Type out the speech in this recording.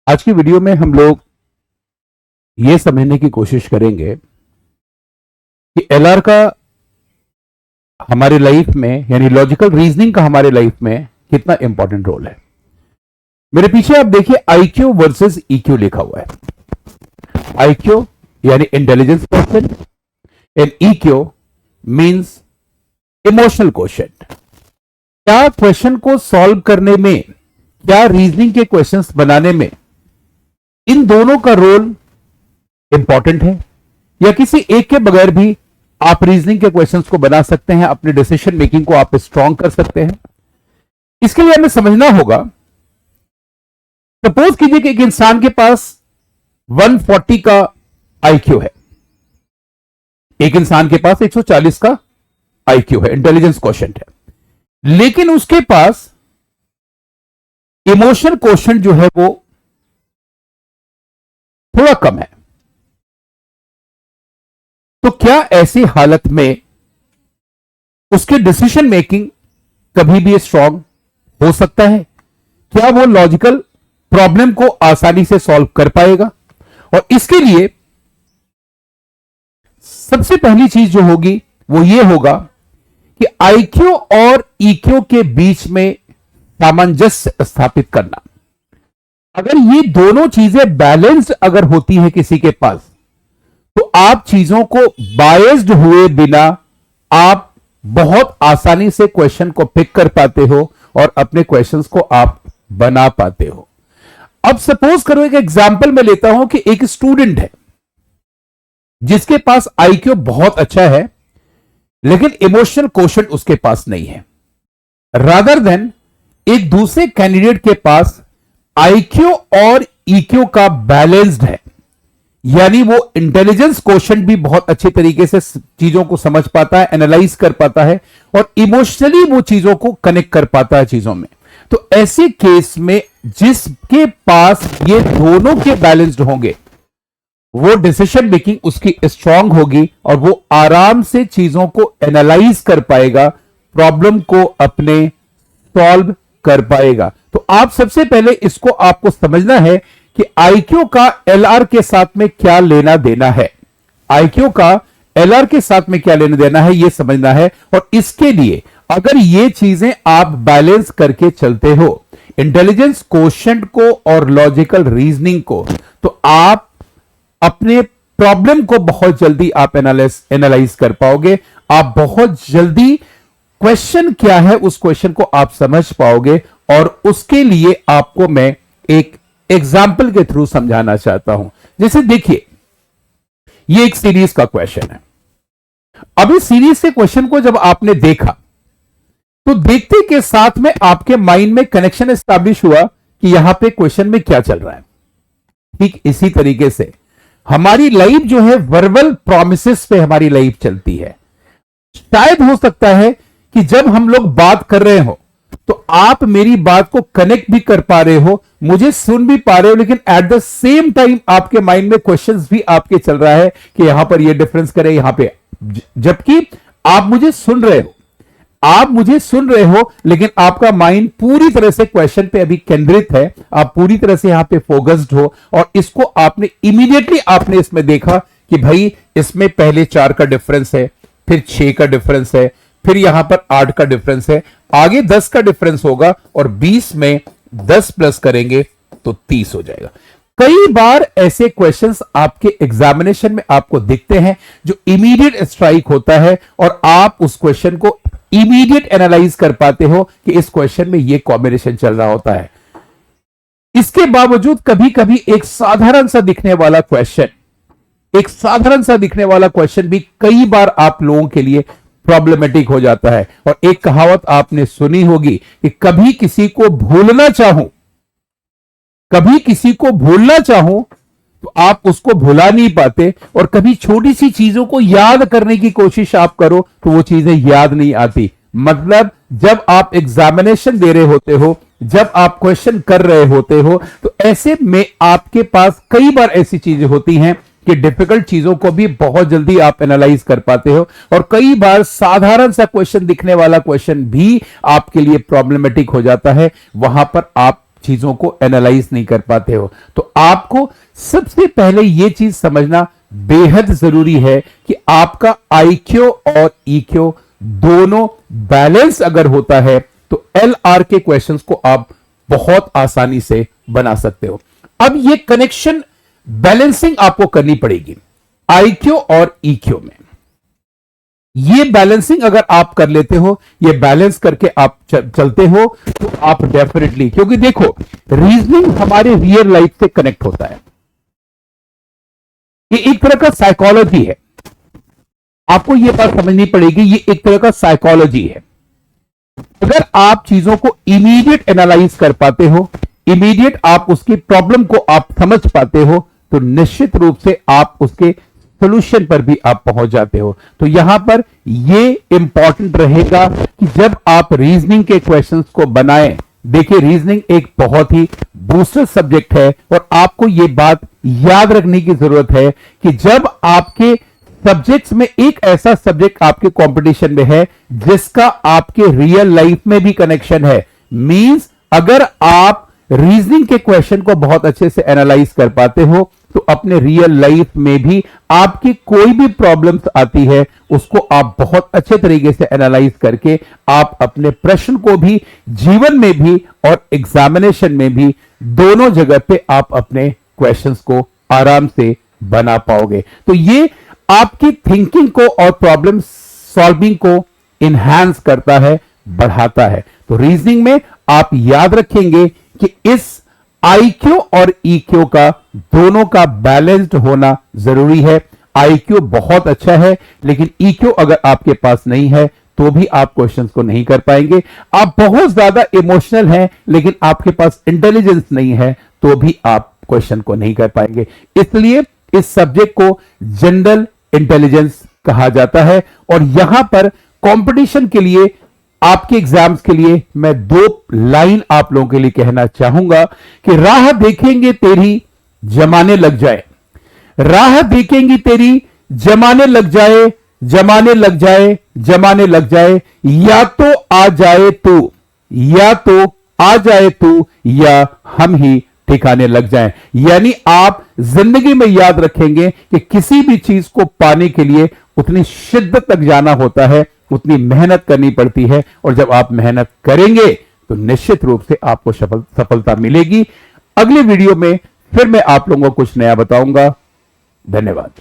आज की वीडियो में हम लोग ये समझने की कोशिश करेंगे कि एलआर का हमारे लाइफ में यानी लॉजिकल रीजनिंग का हमारे लाइफ में कितना इंपॉर्टेंट रोल है। मेरे पीछे आप देखिए आईक्यू वर्सेस ईक्यू लिखा हुआ है। आईक्यू यानी intelligence question and EQ means emotional question. क्या क्वेश्चन को सॉल्व करने में, क्या रीजनिंग के क्वेश्चंस बनाने में इन दोनों का रोल इंपॉर्टेंट है या किसी एक के बगैर भी आप रीजनिंग के क्वेश्चंस को बना सकते हैं, अपने डिसीजन मेकिंग को आप स्ट्रांग कर सकते हैं। इसके लिए हमें समझना होगा, सपोज कीजिए कि एक इंसान के पास 140 का आईक्यू है, एक इंसान के पास 140 का आईक्यू है, इंटेलिजेंस क्वोशिएंट है, लेकिन उसके पास इमोशन क्वोशिएंट जो है वो थोड़ा कम है। तो क्या ऐसी हालत में उसके डिसीजन मेकिंग कभी भी स्ट्रांग हो सकता है? क्या वो लॉजिकल प्रॉब्लम को आसानी से सॉल्व कर पाएगा? और इसके लिए सबसे पहली चीज जो होगी वो ये होगा कि आईक्यू और ईक्यू के बीच में सामंजस्य स्थापित करना। अगर ये दोनों चीजें बैलेंस्ड अगर होती है किसी के पास, तो आप चीजों को बायस्ड हुए बिना आप बहुत आसानी से क्वेश्चन को पिक कर पाते हो और अपने क्वेश्चंस को आप बना पाते हो। अब सपोज करो, एक एग्जांपल मैं लेता हूं कि एक स्टूडेंट है जिसके पास आईक्यू बहुत अच्छा है लेकिन इमोशनल क्वोशिएंट उसके पास नहीं है। रादर देन एक दूसरे कैंडिडेट के पास आईक्यू और ईक्यू का बैलेंस्ड है, यानी वो इंटेलिजेंस क्वोशिएंट भी बहुत अच्छे तरीके से चीजों को समझ पाता है, एनालाइज कर पाता है और इमोशनली वो चीजों को कनेक्ट कर पाता है चीजों में। तो ऐसे केस में जिसके पास ये दोनों के बैलेंस्ड होंगे वो डिसीजन मेकिंग उसकी स्ट्रांग होगी और वो आराम से चीजों को एनालाइज कर पाएगा, प्रॉब्लम को अपने सॉल्व कर पाएगा। तो आप सबसे पहले इसको आपको समझना है कि आईक्यू का एलआर के साथ में क्या लेना देना है। आईक्यू का एलआर के साथ में क्या लेना देना है, यह समझना है। और इसके लिए अगर ये चीजें आप बैलेंस करके चलते हो, इंटेलिजेंस क्वोशिएंट को और लॉजिकल रीजनिंग को, तो आप अपने प्रॉब्लम को बहुत जल्दी आप एनालाइज कर पाओगे। आप बहुत जल्दी क्वेश्चन क्या है उस क्वेश्चन को आप समझ पाओगे। और उसके लिए आपको मैं एक एग्जाम्पल के थ्रू समझाना चाहता हूं। जैसे देखिए, ये एक सीरीज का क्वेश्चन है। अब इस सीरीज के क्वेश्चन को जब आपने देखा तो देखते के साथ में आपके माइंड में कनेक्शन एस्टैब्लिश हुआ कि यहां पे क्वेश्चन में क्या चल रहा है। ठीक इसी तरीके से हमारी लाइफ जो है वर्बल प्रोमिसेस पे हमारी लाइफ चलती है। शायद हो सकता है कि जब हम लोग बात कर रहे हो तो आप मेरी बात को कनेक्ट भी कर पा रहे हो, मुझे सुन भी पा रहे हो, लेकिन एट द सेम टाइम आपके माइंड में क्वेश्चंस भी आपके चल रहा है कि यहां पर ये डिफरेंस करें यहां पे, जबकि आप मुझे सुन रहे हो, लेकिन आपका माइंड पूरी तरह से क्वेश्चन पे अभी केंद्रित है। आप पूरी तरह से यहां पे फोकस्ड हो और इसको आपने इमीडिएटली आपने इसमें देखा कि भाई इसमें पहले 4 का डिफरेंस है, फिर 6 का डिफरेंस है, फिर यहां पर 8 का डिफरेंस है, आगे 10 का डिफरेंस होगा और 20 में 10 प्लस करेंगे तो 30 हो जाएगा। कई बार ऐसे क्वेश्चंस आपके एग्जामिनेशन में आपको दिखते हैं जो इमीडिएट स्ट्राइक होता है और आप उस क्वेश्चन को इमीडिएट एनालाइज कर पाते हो कि इस क्वेश्चन में यह कॉम्बिनेशन चल रहा होता है। इसके बावजूद कभी कभी एक साधारण सा दिखने वाला क्वेश्चन भी कई बार आप लोगों के लिए प्रॉब्लमेटिक हो जाता है। और एक कहावत आपने सुनी होगी कि कभी किसी को भूलना चाहूं तो आप उसको भुला नहीं पाते, और कभी छोटी सी चीजों को याद करने की कोशिश आप करो तो वो चीजें याद नहीं आती। मतलब जब आप एग्जामिनेशन दे रहे होते हो, जब आप क्वेश्चन कर रहे होते हो, तो ऐसे में आपके पास कई बार ऐसी चीजें होती हैं कि डिफिकल्ट चीजों को भी बहुत जल्दी आप एनालाइज कर पाते हो, और कई बार साधारण सा क्वेश्चन दिखने वाला क्वेश्चन भी आपके लिए प्रॉब्लमेटिक हो जाता है। वहां पर आप चीजों को एनालाइज नहीं कर पाते हो। तो आपको सबसे पहले यह चीज समझना बेहद जरूरी है कि आपका आईक्यू और ईक्यू दोनों बैलेंस अगर होता है तो एलआर के क्वेश्चंस को आप बहुत आसानी से बना सकते हो। अब ये कनेक्शन बैलेंसिंग आपको करनी पड़ेगी आईक्यू और ईक्यू में। ये बैलेंसिंग अगर आप कर लेते हो, ये बैलेंस करके आप चलते हो तो आप डेफिनेटली, क्योंकि देखो रीजनिंग हमारे रियल लाइफ से कनेक्ट होता है। ये एक तरह का साइकोलॉजी है, आपको ये बात समझनी पड़ेगी, ये एक तरह का साइकोलॉजी है। अगर आप चीजों को इमीडिएट एनालाइज कर पाते हो, इमीडिएट आप उसकी प्रॉब्लम को आप समझ पाते हो, तो निश्चित रूप से आप उसके सोल्यूशन पर भी आप पहुंच जाते हो। तो यहां पर यह इंपॉर्टेंट रहेगा कि जब आप रीजनिंग के क्वेश्चंस को बनाएं, देखिए रीजनिंग एक बहुत ही बूस्टर सब्जेक्ट है और आपको यह बात याद रखने की जरूरत है कि जब आपके सब्जेक्ट्स में एक ऐसा सब्जेक्ट आपके कंपटीशन में है जिसका आपके रियल लाइफ में भी कनेक्शन है, मींस अगर आप रीजनिंग के क्वेश्चन को बहुत अच्छे से एनालाइज कर पाते हो तो अपने रियल लाइफ में भी आपकी कोई भी प्रॉब्लम्स आती है उसको आप बहुत अच्छे तरीके से एनालाइज करके आप अपने प्रश्न को भी जीवन में भी और एग्जामिनेशन में भी दोनों जगह पे आप अपने क्वेश्चंस को आराम से बना पाओगे। तो ये आपकी थिंकिंग को और प्रॉब्लम सॉल्विंग को इनहैंस करता है, बढ़ाता है। तो रीजनिंग में आप याद रखेंगे कि इस आईक्यू और ईक्यू का दोनों का बैलेंस्ड होना जरूरी है। आईक्यू बहुत अच्छा है लेकिन ईक्यू अगर आपके पास नहीं है तो भी आप क्वेश्चंस को नहीं कर पाएंगे। आप बहुत ज्यादा इमोशनल हैं लेकिन आपके पास इंटेलिजेंस नहीं है तो भी आप क्वेश्चन को नहीं कर पाएंगे। इसलिए इस सब्जेक्ट को जनरल इंटेलिजेंस कहा जाता है। और यहां पर कंपटीशन के लिए, आपके एग्जाम्स के लिए मैं 2 लाइन आप लोगों के लिए कहना चाहूंगा कि राह देखेंगे तेरी जमाने लग जाए, राह देखेंगे तेरी जमाने लग जाए, जमाने लग जाए, जमाने लग जाए, या तो आ जाए तू, या तो आ जाए तू, या हम ही ठिकाने लग जाएं। यानी आप जिंदगी में याद रखेंगे कि किसी भी चीज को पाने के लिए उतनी शिद्दत तक जाना होता है, उतनी मेहनत करनी पड़ती है, और जब आप मेहनत करेंगे तो निश्चित रूप से आपको सफलता मिलेगी। अगले वीडियो में फिर मैं आप लोगों को कुछ नया बताऊंगा। धन्यवाद।